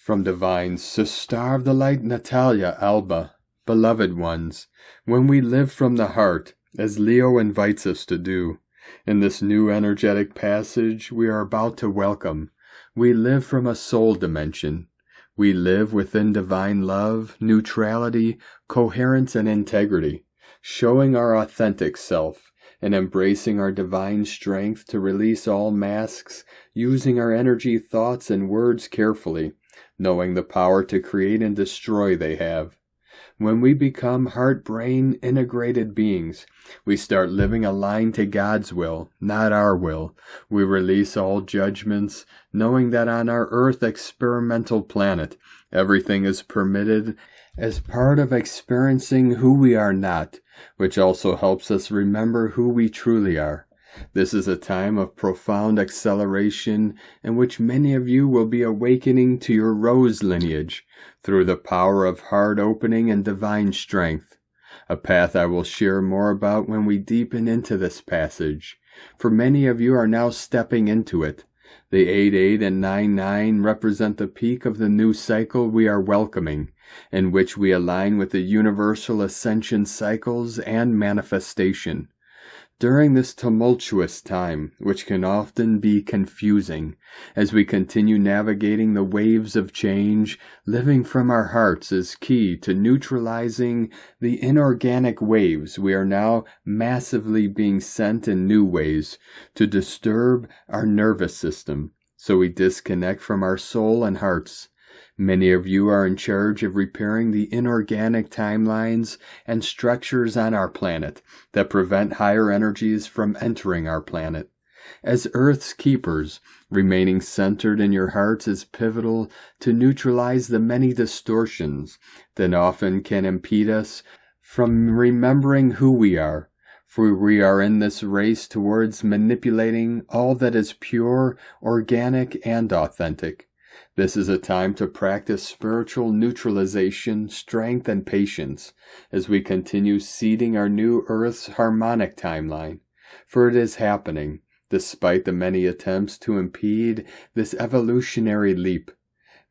From divine Sister of the Light Natalia Alba, beloved ones, when we live from the heart, as Leo invites us to do, in this new energetic passage we are about to welcome, we live from a soul dimension. We live within divine love, neutrality, coherence, and integrity, showing our authentic self, and embracing our divine strength to release all masks, using our energy, thoughts, and words carefully, knowing the power to create and destroy they have. When we become heart-brain integrated beings, we start living aligned to God's will, not our will. We release all judgments, knowing that on our Earth experimental planet, everything is permitted as part of experiencing who we are not, which also helps us remember who we truly are. This is a time of profound acceleration in which many of you will be awakening to your Rose Lineage through the power of heart opening and divine strength, a path I will share more about when we deepen into this passage, for many of you are now stepping into it. The 8-8 and 9-9 represent the peak of the new cycle we are welcoming, in which we align with the universal ascension cycles and manifestation. During this tumultuous time, which can often be confusing, as we continue navigating the waves of change, living from our hearts is key to neutralizing the inorganic waves we are now massively being sent in new ways to disturb our nervous system, so we disconnect from our soul and hearts. Many of you are in charge of repairing the inorganic timelines and structures on our planet that prevent higher energies from entering our planet. As Earth's keepers, remaining centered in your hearts is pivotal to neutralize the many distortions that often can impede us from remembering who we are, for we are in this race towards manipulating all that is pure, organic, and authentic. This is a time to practice spiritual neutralization, strength, and patience as we continue seeding our new Earth's harmonic timeline, for it is happening, despite the many attempts to impede this evolutionary leap.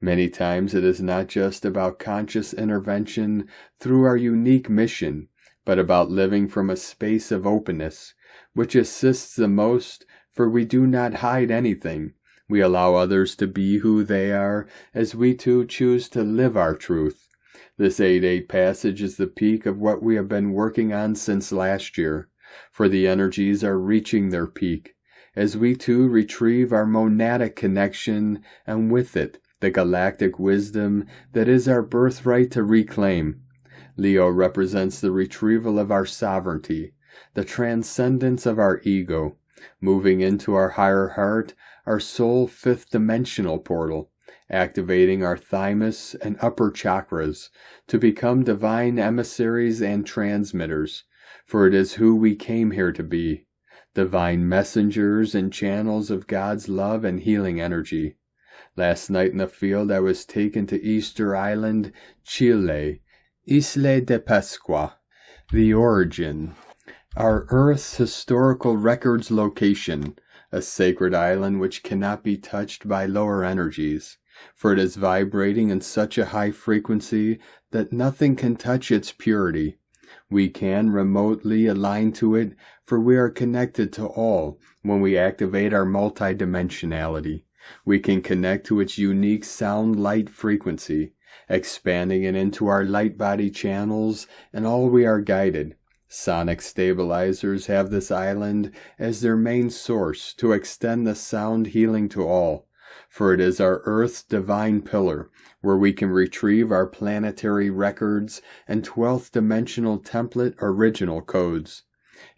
Many times it is not just about conscious intervention through our unique mission, but about living from a space of openness, which assists the most, for we do not hide anything. We allow others to be who they are, as we too choose to live our truth. This 8-8 passage is the peak of what we have been working on since last year, for the energies are reaching their peak, as we too retrieve our monadic connection, and with it, the galactic wisdom that is our birthright to reclaim. Leo represents the retrieval of our sovereignty, the transcendence of our ego, moving into our higher heart, our soul fifth-dimensional portal, activating our thymus and upper chakras to become divine emissaries and transmitters, for it is who we came here to be, divine messengers and channels of God's love and healing energy. Last night in the field I was taken to Easter Island, Chile, Isla de Pascua, the origin, our Earth's historical records location, a sacred island which cannot be touched by lower energies, for it is vibrating in such a high frequency that nothing can touch its purity. We can remotely align to it, for we are connected to all when we activate our multidimensionality. We can connect to its unique sound-light frequency, expanding it into our light body channels, and all we are guided. Sonic stabilizers have this island as their main source to extend the sound healing to all, for it is our Earth's divine pillar, where we can retrieve our planetary records and 12th dimensional template original codes.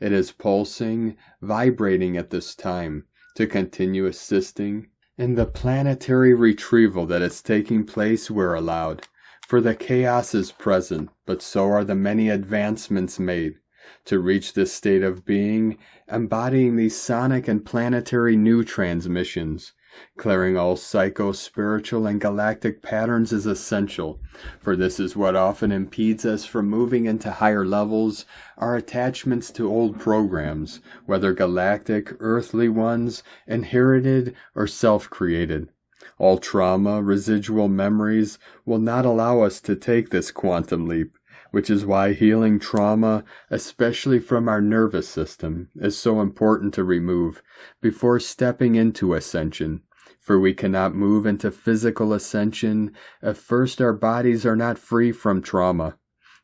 It is pulsing, vibrating at this time, to continue assisting in the planetary retrieval that is taking place where allowed, for the chaos is present, but so are the many advancements made. To reach this state of being, embodying these sonic and planetary new transmissions, clearing all psycho-spiritual and galactic patterns is essential, for this is what often impedes us from moving into higher levels, our attachments to old programs, whether galactic, earthly ones, inherited, or self-created. All trauma, residual memories will not allow us to take this quantum leap, which is why healing trauma, especially from our nervous system, is so important to remove before stepping into ascension. For we cannot move into physical ascension if first our bodies are not free from trauma.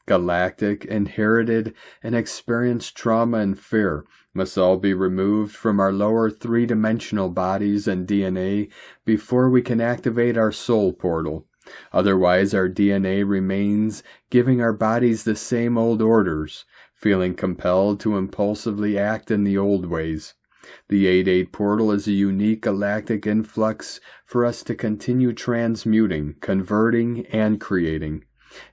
Galactic, inherited, and experienced trauma and fear must all be removed from our lower three-dimensional bodies and DNA before we can activate our soul portal. Otherwise, our DNA remains giving our bodies the same old orders, feeling compelled to impulsively act in the old ways. The 8-8 portal is a unique galactic influx for us to continue transmuting, converting, and creating.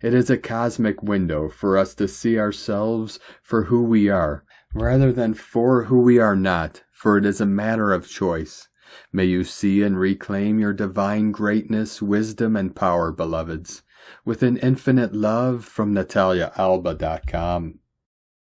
It is a cosmic window for us to see ourselves for who we are, rather than for who we are not, for it is a matter of choice. May you see and reclaim your divine greatness, wisdom, and power, beloveds. With an infinite love from NataliaAlba.com.